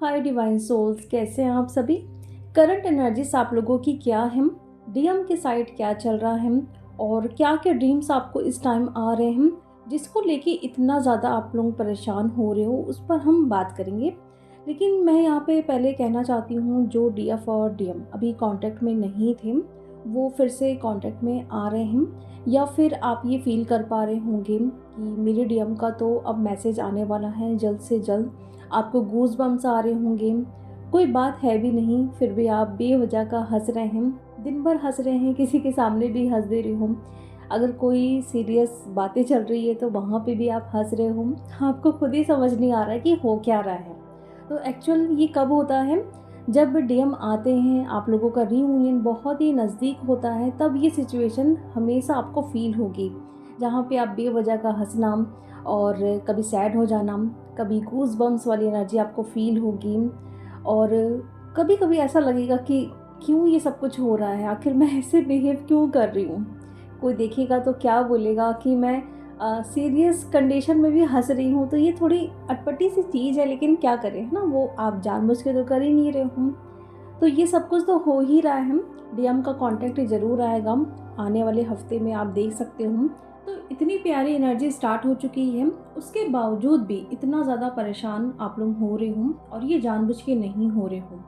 हाय divine souls, कैसे हैं आप सभी। करंट एनर्जीज आप लोगों की क्या है, डीएम के साइड क्या चल रहा है और क्या क्या ड्रीम्स आपको इस टाइम आ रहे हैं जिसको लेके इतना ज़्यादा आप लोग परेशान हो रहे हो, उस पर हम बात करेंगे। लेकिन मैं यहाँ पे पहले कहना चाहती हूँ, जो डीएफ और डीएम अभी कांटेक्ट में नहीं थे वो फिर से कांटेक्ट में आ रहे हैं, या फिर आप ये फील कर पा रहे होंगे कि मेरे डीएम का तो अब मैसेज आने वाला है जल्द से जल्द। आपको गूज़ बम्स आ रहे होंगे, कोई बात है भी नहीं फिर भी आप बेवजह का हंस रहे हैं, दिन भर हंस रहे हैं, किसी के सामने भी हंस दे रहे हो। अगर कोई सीरियस बातें चल रही है तो वहाँ पे भी आप हंस रहे हो। आपको खुद ही समझ नहीं आ रहा है कि हो क्या रहा है। तो एक्चुअल ये कब होता है, जब डीएम आते हैं, आप लोगों का रीयूनियन बहुत ही नज़दीक होता है, तब ये सिचुएशन हमेशा आपको फील होगी, जहाँ पे आप बेवजह का हंसना और कभी सैड हो जाना, कभी गूज़ बम्स वाली एनर्जी आपको फील होगी। और कभी कभी ऐसा लगेगा कि क्यों ये सब कुछ हो रहा है, आखिर मैं ऐसे बिहेव क्यों कर रही हूँ। कोई देखेगा तो क्या बोलेगा कि मैं सीरियस कंडीशन में भी हंस रही हूँ। तो ये थोड़ी अटपटी सी चीज़ है, लेकिन क्या करें, है ना, वो आप जानबूझ के तो कर ही नहीं रहे हो। तो ये सब कुछ तो हो ही रहा है। डीएम का कांटेक्ट ज़रूर आएगा आने वाले हफ्ते में, आप देख सकते हो। तो इतनी प्यारी एनर्जी स्टार्ट हो चुकी है, उसके बावजूद भी इतना ज़्यादा परेशान आप लोग हो रहे हो, और ये जानबूझ के नहीं हो रहे हो,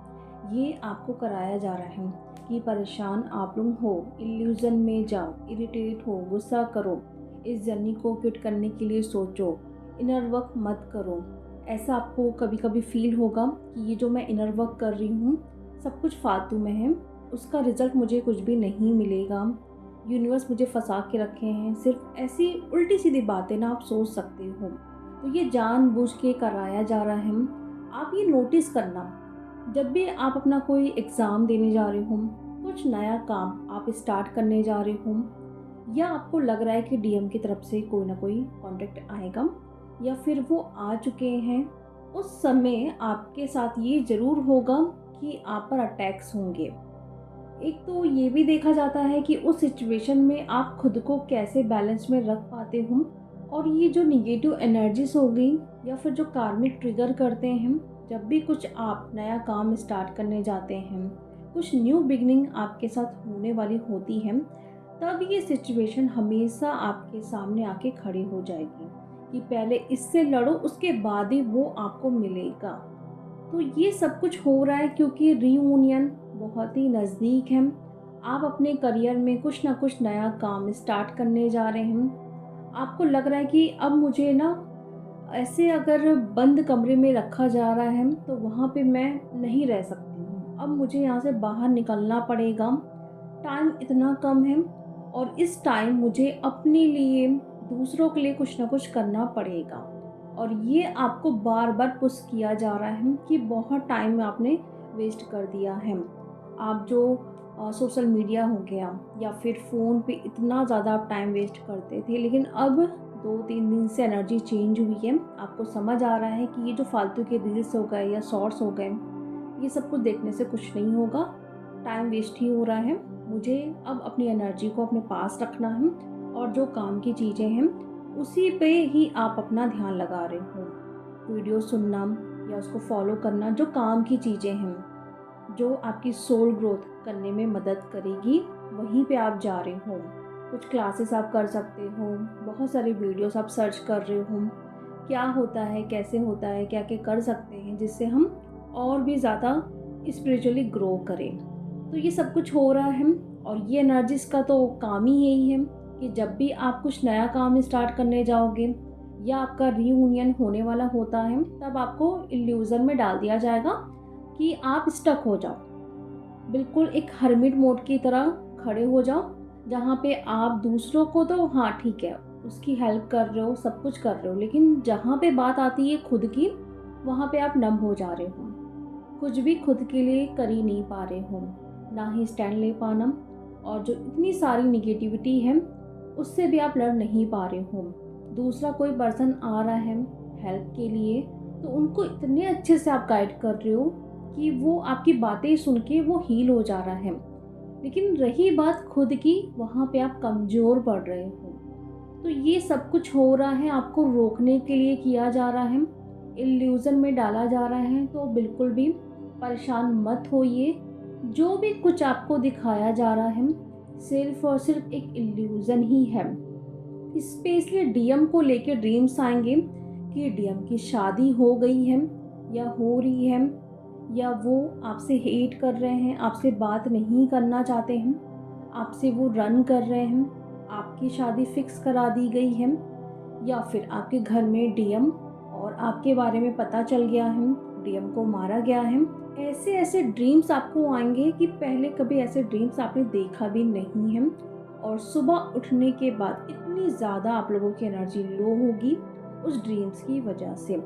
ये आपको कराया जा रहा है कि परेशान आप लोग हो, इल्यूज़न में जाओ, इरिटेट हो, गुस्सा करो, इस जर्नी को क्विट करने के लिए सोचो, इनर वर्क मत करो। ऐसा आपको कभी कभी फील होगा कि ये जो मैं इनर वर्क कर रही हूँ सब कुछ फालतू में है, उसका रिज़ल्ट मुझे कुछ भी नहीं मिलेगा, यूनिवर्स मुझे फंसा के रखे हैं। सिर्फ ऐसी उल्टी सीधी बातें ना आप सोच सकते हो। तो ये जानबूझ के कराया जा रहा है। आप ये नोटिस करना, जब भी आप अपना कोई एग्ज़ाम देने जा रहे हो, कुछ नया काम आप स्टार्ट करने जा रहे हो, या आपको लग रहा है कि डीएम की तरफ से कोई ना कोई कांटेक्ट आएगा या फिर वो आ चुके हैं, उस समय आपके साथ ये ज़रूर होगा कि आप पर अटैक्स होंगे। एक तो ये भी देखा जाता है कि उस सिचुएशन में आप खुद को कैसे बैलेंस में रख पाते हो, और ये जो निगेटिव एनर्जीज हो गई या फिर जो कार्मिक ट्रिगर करते हैं, जब भी कुछ आप नया काम स्टार्ट करने जाते हैं, कुछ न्यू बिगनिंग आपके साथ होने वाली होती है, तब ये सिचुएशन हमेशा आपके सामने आके खड़ी हो जाएगी कि पहले इससे लड़ो, उसके बाद ही वो आपको मिलेगा। तो ये सब कुछ हो रहा है क्योंकि रीयूनियन बहुत ही नज़दीक है। आप अपने करियर में कुछ ना कुछ नया काम स्टार्ट करने जा रहे हैं। आपको लग रहा है कि अब मुझे ना, ऐसे अगर बंद कमरे में रखा जा रहा है तो वहाँ पे मैं नहीं रह सकती हूँ, अब मुझे यहाँ से बाहर निकलना पड़ेगा। टाइम इतना कम है और इस टाइम मुझे अपने लिए, दूसरों के लिए कुछ ना कुछ करना पड़ेगा। और ये आपको बार बार पुश किया जा रहा है कि बहुत टाइम आपने वेस्ट कर दिया है। आप जो सोशल मीडिया हो गया या फिर फ़ोन पे इतना ज़्यादा आप टाइम वेस्ट करते थे, लेकिन अब 2-3 दिन से एनर्जी चेंज हुई है। आपको समझ आ रहा है कि ये जो फालतू के रील्स हो गए या शॉर्ट्स हो गए, ये सब कुछ देखने से कुछ नहीं होगा, टाइम वेस्ट ही हो रहा है। मुझे अब अपनी एनर्जी को अपने पास रखना है, और जो काम की चीज़ें हैं उसी पे ही आप अपना ध्यान लगा रहे हो। वीडियो सुनना या उसको फॉलो करना, जो काम की चीज़ें हैं, जो आपकी सोल ग्रोथ करने में मदद करेगी, वहीं पे आप जा रहे हो। कुछ क्लासेस आप कर सकते हो, बहुत सारे वीडियोस आप सर्च कर रहे हो, क्या होता है, कैसे होता है, क्या क्या कर सकते हैं जिससे हम और भी ज़्यादा स्पिरिचुअली ग्रो करें। तो ये सब कुछ हो रहा है, और ये एनर्जीज का तो काम ही यही है कि जब भी आप कुछ नया काम स्टार्ट करने जाओगे या आपका रीयूनियन होने वाला होता है, तब आपको इल्यूज़न में डाल दिया जाएगा कि आप स्टक हो जाओ, बिल्कुल एक हर्मिट मोड की तरह खड़े हो जाओ, जहाँ पे आप दूसरों को तो हाँ ठीक है, उसकी हेल्प कर रहे हो, सब कुछ कर रहे हो, लेकिन जहाँ पे बात आती है खुद की, वहाँ पे आप नम हो जा रहे हो, कुछ भी खुद के लिए कर ही नहीं पा रहे हो, ना ही स्टैंड ले पाना। और जो इतनी सारी निगेटिविटी है उससे भी आप लड़ नहीं पा रहे हो। दूसरा कोई पर्सन आ रहा है हेल्प के लिए, तो उनको इतने अच्छे से आप गाइड कर रहे हो कि वो आपकी बातें सुन के वो हील हो जा रहा है, लेकिन रही बात खुद की, वहाँ पे आप कमज़ोर पड़ रहे हो। तो ये सब कुछ हो रहा है आपको रोकने के लिए किया जा रहा है। इल्यूज़न में डाला जा रहा है, तो बिल्कुल भी परेशान मत होइए। जो भी कुछ आपको दिखाया जा रहा है, सिर्फ़ और सिर्फ़ एक इल्यूज़न ही है। स्पेशली डीएम को लेके ड्रीम्स आएँगे कि डीएम की शादी हो गई है या हो रही है, या वो आपसे हेट कर रहे हैं, आपसे बात नहीं करना चाहते हैं, आपसे वो रन कर रहे हैं, आपकी शादी फिक्स करा दी गई है, या फिर आपके घर में डीएम और आपके बारे में पता चल गया है, डीएम को मारा गया है। ऐसे ऐसे ड्रीम्स आपको आएंगे कि पहले कभी ऐसे ड्रीम्स आपने देखा भी नहीं है, और सुबह उठने के बाद इतनी ज़्यादा आप लोगों की एनर्जी लो होगी उस ड्रीम्स की वजह से।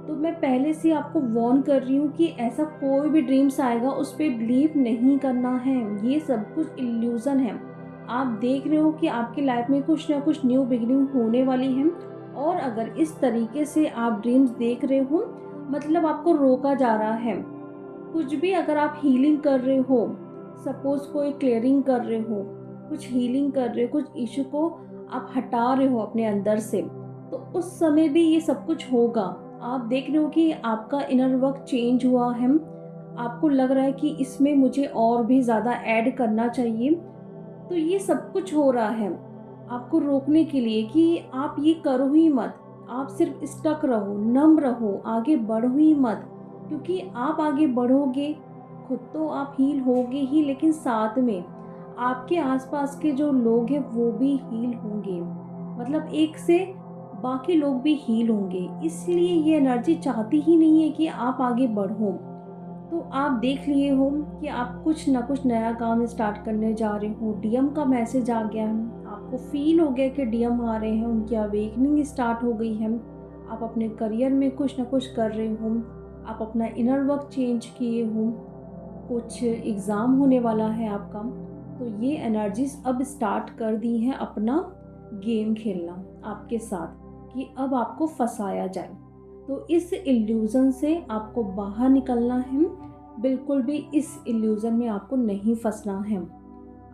तो मैं पहले से आपको वार्न कर रही हूँ कि ऐसा कोई भी ड्रीम्स आएगा उस पर बिलीव नहीं करना है। ये सब कुछ इल्यूज़न है। आप देख रहे हो कि आपकी लाइफ में कुछ ना कुछ न्यू बिगिनिंग होने वाली है, और अगर इस तरीके से आप ड्रीम्स देख रहे हो, मतलब आपको रोका जा रहा है। कुछ भी अगर आप हीलिंग कर रहे हो, सपोज़ कोई क्लियरिंग कर रहे हो, कुछ हीलिंग कर रहे हो, कुछ इश्यू को आप हटा रहे हो अपने अंदर से, तो उस समय भी ये सब कुछ होगा। आप देख रहे हो कि आपका इनर वर्क चेंज हुआ है, आपको लग रहा है कि इसमें मुझे और भी ज़्यादा ऐड करना चाहिए। तो ये सब कुछ हो रहा है आपको रोकने के लिए कि आप ये करो ही मत। आप सिर्फ स्टक रहो, नम रहो, आगे बढ़ो ही मत। क्योंकि आप आगे बढ़ोगे, खुद तो आप हील होगे ही, लेकिन साथ में आपके आसपास के जो लोग हैं वो भी हील होंगे। मतलब एक से बाकी लोग भी हील होंगे। इसलिए ये एनर्जी चाहती ही नहीं है कि आप आगे बढ़ो। तो आप देख लिए हो कि आप कुछ ना कुछ नया काम स्टार्ट करने जा रहे हो, डीएम का मैसेज आ गया है, आपको फील हो गया कि डीएम आ रहे हैं, उनकी अवेकनिंग स्टार्ट हो गई है, आप अपने करियर में कुछ ना कुछ कर रहे हो, आप अपना इनर वर्क चेंज किए हो, कुछ एग्ज़ाम होने वाला है आपका। तो ये एनर्जीज अब स्टार्ट कर दी हैं अपना गेम खेलना आपके साथ, कि अब आपको फंसाया जाए। तो इस इल्यूज़न से आपको बाहर निकलना है। बिल्कुल भी इस इल्यूज़न में आपको नहीं फंसना है।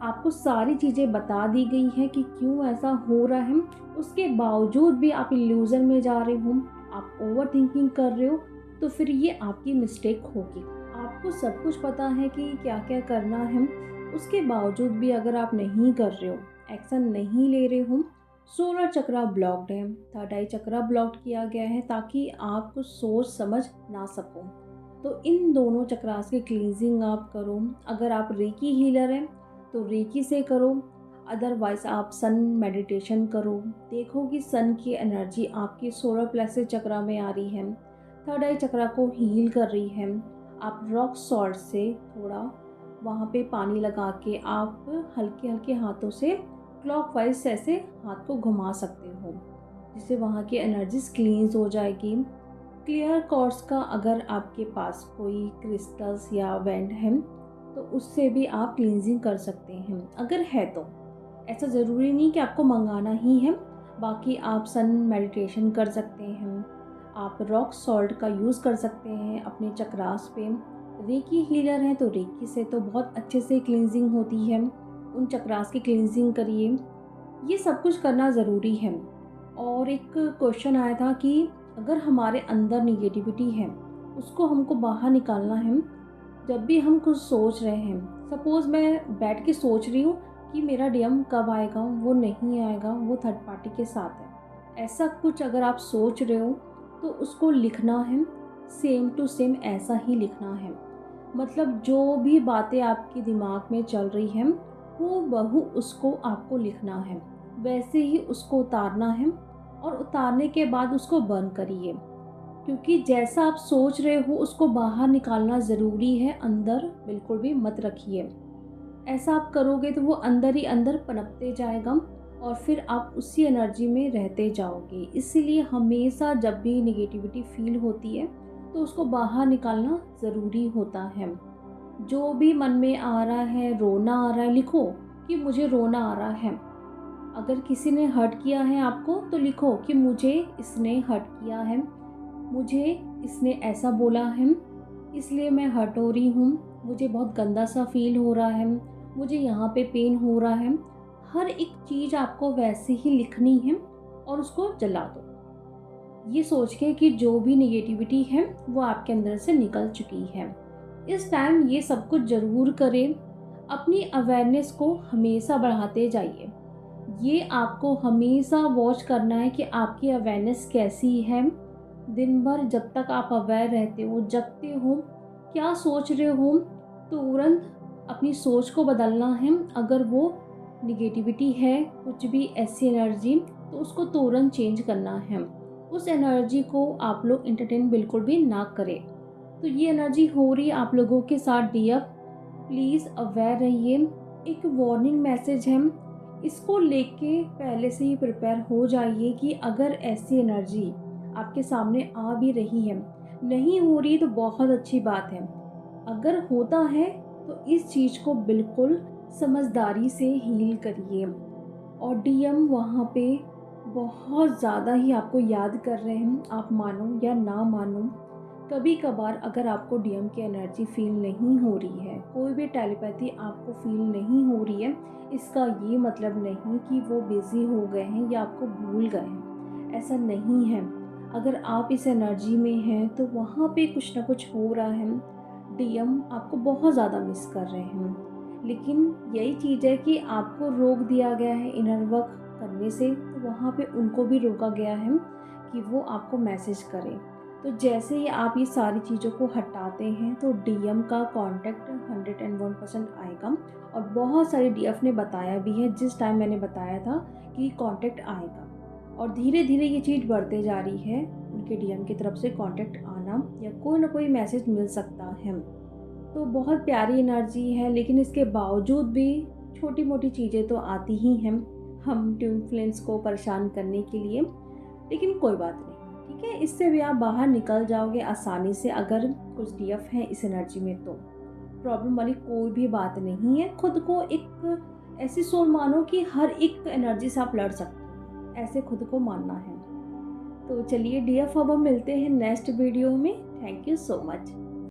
आपको सारी चीज़ें बता दी गई हैं कि क्यों ऐसा हो रहा है। उसके बावजूद भी आप इल्यूज़न में जा रहे हो, आप ओवर थिंकिंग कर रहे हो, तो फिर ये आपकी मिस्टेक होगी। आपको सब कुछ पता है कि क्या क्या करना है, उसके बावजूद भी अगर आप नहीं कर रहे हो, एक्शन नहीं ले रहे हो, सोलर चक्रा ब्लॉक्ड है, थर्ड आई चक्रा ब्लॉक्ड किया गया है, ताकि आप कुछ सोच समझ ना सको। तो इन दोनों चक्रास की क्लींजिंग आप करो। अगर आप रेकी हीलर हैं तो रेकी से करो, अदरवाइज आप सन मेडिटेशन करो। देखो कि सन की एनर्जी आपके सोलर प्लेक्सस चक्रा में आ रही है, थर्ड आई चक्रा को हील कर रही है। आप रॉक सॉल्ट से थोड़ा वहाँ पे पानी लगा के आप हल्के हल्के हाथों से क्लॉकवाइज ऐसे हाथ को घुमा सकते हो, जिससे वहाँ की एनर्जीज क्लींस हो जाएगी। क्लियर कॉर्ड्स का अगर आपके पास कोई क्रिस्टल्स या वेंड है तो उससे भी आप क्लींजिंग कर सकते हैं अगर है तो। ऐसा ज़रूरी नहीं कि आपको मंगाना ही है। बाकी आप सन मेडिटेशन कर सकते हैं, आप रॉक सॉल्ट का यूज़ कर सकते हैं अपने चक्रास पे। रेकी हीलर हैं तो रेकी से तो बहुत अच्छे से क्लींजिंग होती है, उन चक्रास की क्लींजिंग करिए। ये सब कुछ करना ज़रूरी है। और एक क्वेश्चन आया था कि अगर हमारे अंदर निगेटिविटी है उसको हमको बाहर निकालना है। जब भी हम कुछ सोच रहे हैं, सपोज़ मैं बैठ के सोच रही हूँ कि मेरा डीएम कब आएगा, वो नहीं आएगा, वो थर्ड पार्टी के साथ है, ऐसा कुछ अगर आप सोच रहे हो तो उसको लिखना है, सेम टू सेम ऐसा ही लिखना है। मतलब जो भी बातें आपके दिमाग में चल रही हैं वो बहू उसको आपको लिखना है, वैसे ही उसको उतारना है, और उतारने के बाद उसको बर्न करिए। क्योंकि जैसा आप सोच रहे हो उसको बाहर निकालना ज़रूरी है, अंदर बिल्कुल भी मत रखिए। ऐसा आप करोगे तो वो अंदर ही अंदर पनपते जाएगा, और फिर आप उसी एनर्जी में रहते जाओगे। इसीलिए हमेशा जब भी निगेटिविटी फील होती है तो उसको बाहर निकालना ज़रूरी होता है। जो भी मन में आ रहा है, रोना आ रहा है, लिखो कि मुझे रोना आ रहा है। अगर किसी ने हर्ट किया है आपको तो लिखो कि मुझे इसने हर्ट किया है, मुझे इसने ऐसा बोला है, इसलिए मैं हर्ट हो रही हूँ, मुझे बहुत गंदा सा फील हो रहा है, मुझे यहाँ पे पेन हो रहा है। हर एक चीज़ आपको वैसे ही लिखनी है और उसको जला दो। ये सोच के कि जो भी नेगेटिविटी है वो आपके अंदर से निकल चुकी है। इस टाइम ये सब कुछ ज़रूर करें। अपनी अवेयरनेस को हमेशा बढ़ाते जाइए। ये आपको हमेशा वॉच करना है कि आपकी अवेयरनेस कैसी है। दिन भर जब तक आप अवेयर रहते हो, जगते हो, क्या सोच रहे हो, तुरंत अपनी सोच को बदलना है। अगर वो निगेटिविटी है, कुछ भी ऐसी एनर्जी, तो उसको तुरंत चेंज करना है। उस एनर्जी को आप लोग एंटरटेन बिल्कुल भी ना करें। तो ये एनर्जी हो रही है आप लोगों के साथ डीएफ, प्लीज़ अवेयर रहिए। एक वार्निंग मैसेज है, इसको लेके पहले से ही प्रिपेयर हो जाइए कि अगर ऐसी एनर्जी आपके सामने आ भी रही है, नहीं हो रही तो बहुत अच्छी बात है। अगर होता है तो इस चीज़ को बिल्कुल समझदारी से हील करिए। और डीएम वहाँ पे बहुत ज़्यादा ही आपको याद कर रहे हैं, आप मानो या ना मानो। कभी कभार अगर आपको डीएम की एनर्जी फील नहीं हो रही है, कोई भी टेलीपैथी आपको फील नहीं हो रही है, इसका ये मतलब नहीं कि वो बिज़ी हो गए हैं या आपको भूल गए हैं। ऐसा नहीं है। अगर आप इस एनर्जी में हैं तो वहाँ पे कुछ ना कुछ हो रहा है। डीएम आपको बहुत ज़्यादा मिस कर रहे हैं। लेकिन यही चीज़ है कि आपको रोक दिया गया है इनर वर्क करने से, तो वहाँ पे उनको भी रोका गया है कि वो आपको मैसेज करें। तो जैसे ही आप ये सारी चीज़ों को हटाते हैं तो डीएम का कांटेक्ट 101% आएगा। और बहुत सारे डीएफ ने बताया भी है जिस टाइम मैंने बताया था कि कांटेक्ट आएगा, और धीरे धीरे ये चीज़ बढ़ते जा रही है। उनके डीएम की तरफ से कांटेक्ट आना या कोई ना कोई मैसेज मिल सकता है। तो बहुत प्यारी एनर्जी है, लेकिन इसके बावजूद भी छोटी मोटी चीज़ें तो आती ही हैं हम ट्विन फ्लेम्स को परेशान करने के लिए। लेकिन कोई बात नहीं, ठीक है, इससे भी आप बाहर निकल जाओगे आसानी से। अगर कुछ डीएफ हैं इस एनर्जी में तो प्रॉब्लम वाली कोई भी बात नहीं है। खुद को एक ऐसी सोल मानो कि हर एक एनर्जी से आप लड़ सकते हो, ऐसे खुद को मानना है। तो चलिए डीएफ, अब हम मिलते हैं नेक्स्ट वीडियो में। Thank you so much.